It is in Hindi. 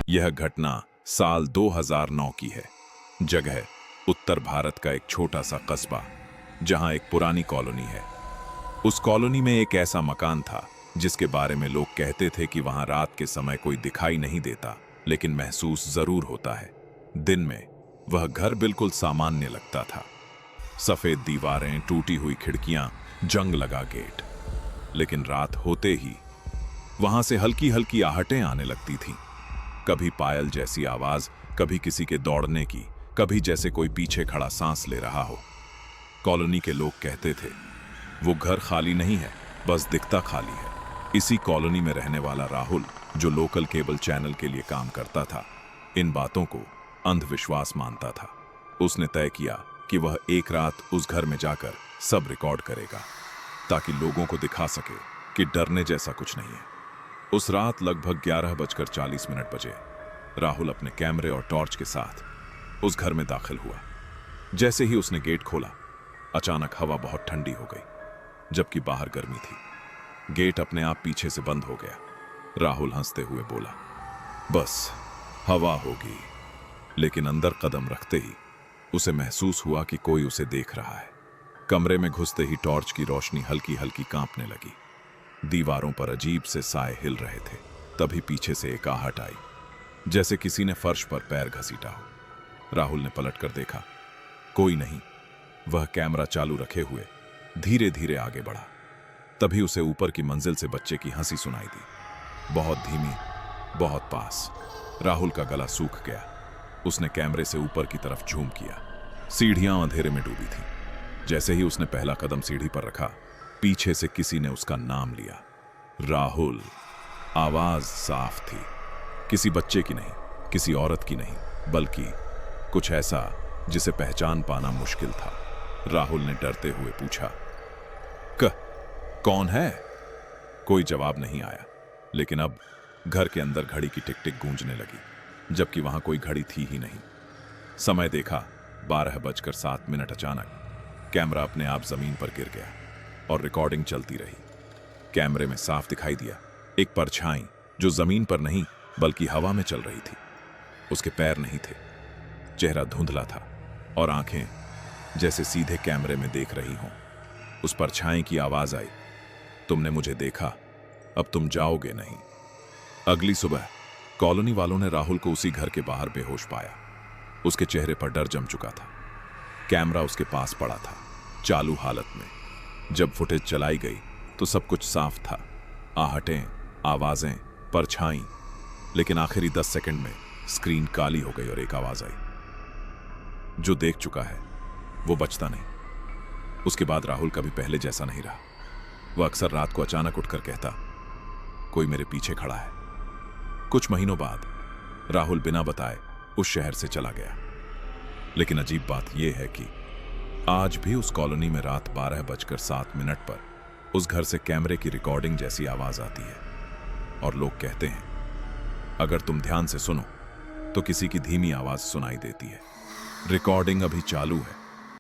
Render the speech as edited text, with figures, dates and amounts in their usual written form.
यह घटना साल 2009 की है। जगह उत्तर भारत का एक छोटा सा कस्बा, जहां एक पुरानी कॉलोनी है। उस कॉलोनी में एक ऐसा मकान था जिसके बारे में लोग कहते थे कि वहां रात के समय कोई दिखाई नहीं देता, लेकिन महसूस जरूर होता है। दिन में वह घर बिल्कुल सामान्य लगता था। सफेद दीवारें, टूटी हुई खिड़कियां, जंग लगा गेट। लेकिन रात होते ही वहां से हल्की हल्की आहटें आने लगती थीं। कभी पायल जैसी आवाज, कभी किसी के दौड़ने की, कभी जैसे कोई पीछे खड़ा सांस ले रहा हो। कॉलोनी के लोग कहते थे, वो घर खाली नहीं है, बस दिखता खाली है। इसी कॉलोनी में रहने वाला राहुल, जो लोकल केबल चैनल के लिए काम करता था, इन बातों को अंधविश्वास मानता था। उसने तय किया कि वह एक रात उस घर में जाकर सब रिकॉर्ड करेगा, ताकि लोगों को दिखा सके कि डरने जैसा कुछ नहीं है। उस रात लगभग 11:40 बजे राहुल अपने कैमरे और टॉर्च के साथ उस घर में दाखिल हुआ। जैसे ही उसने गेट खोला, अचानक हवा बहुत ठंडी हो गई, जबकि बाहर गर्मी थी। गेट अपने आप पीछे से बंद हो गया। राहुल हंसते हुए बोला, बस हवा होगी। लेकिन अंदर कदम रखते ही उसे महसूस हुआ कि कोई उसे देख रहा है। कमरे में घुसते ही टॉर्च की रोशनी हल्की हल्की कांपने लगी। दीवारों पर अजीब से साए हिल रहे थे। तभी पीछे से एक आहट आई, जैसे किसी ने फर्श पर पैर घसीटा हो। राहुल ने पलटकर देखा, कोई नहीं। वह कैमरा चालू रखे हुए धीरे धीरे आगे बढ़ा। तभी उसे ऊपर की मंजिल से बच्चे की हंसी सुनाई दी, बहुत धीमी, बहुत पास। राहुल का गला सूख गया। उसने कैमरे से ऊपर की तरफ झूम किया। सीढ़ियां अंधेरे में डूबी थीं। जैसे ही उसने पहला कदम सीढ़ी पर रखा, पीछे से किसी ने उसका नाम लिया, राहुल। आवाज साफ थी, किसी बच्चे की नहीं, किसी औरत की नहीं, बल्कि कुछ ऐसा जिसे पहचान पाना मुश्किल था। राहुल ने डरते हुए पूछा, कौन है? कोई जवाब नहीं आया। लेकिन अब घर के अंदर घड़ी की टिक टिक गूंजने लगी, जबकि वहां कोई घड़ी थी ही नहीं। समय देखा 12:07। अचानक कैमरा अपने आप जमीन पर गिर गया और रिकॉर्डिंग चलती रही। कैमरे में साफ दिखाई दिया एक परछाई, जो जमीन पर नहीं बल्कि हवा में चल रही थी। उसके पैर नहीं थे, चेहरा धुंधला था और आंखें जैसे सीधे कैमरे में देख रही हों। उस परछाई की आवाज आई, तुमने मुझे देखा, अब तुम जाओगे नहीं। अगली सुबह कॉलोनी वालों ने राहुल को उसी घर के बाहर बेहोश पाया। उसके चेहरे पर डर जम चुका था। कैमरा उसके पास पड़ा था, चालू हालत में। जब फुटेज चलाई गई तो सब कुछ साफ था, आहटें, आवाजें, परछाई। लेकिन आखिरी 10 सेकंड में स्क्रीन काली हो गई और एक आवाज आई, जो देख चुका है वो बचता नहीं। उसके बाद राहुल कभी पहले जैसा नहीं रहा। वह अक्सर रात को अचानक उठकर कहता, कोई मेरे पीछे खड़ा है। कुछ महीनों बाद राहुल बिना बताए उस शहर से चला गया। लेकिन अजीब बात यह है कि आज भी उस कॉलोनी में रात 12:07 पर उस घर से कैमरे की रिकॉर्डिंग जैसी आवाज आती है। और लोग कहते हैं, अगर तुम ध्यान से सुनो तो किसी की धीमी आवाज सुनाई देती है। रिकॉर्डिंग अभी चालू है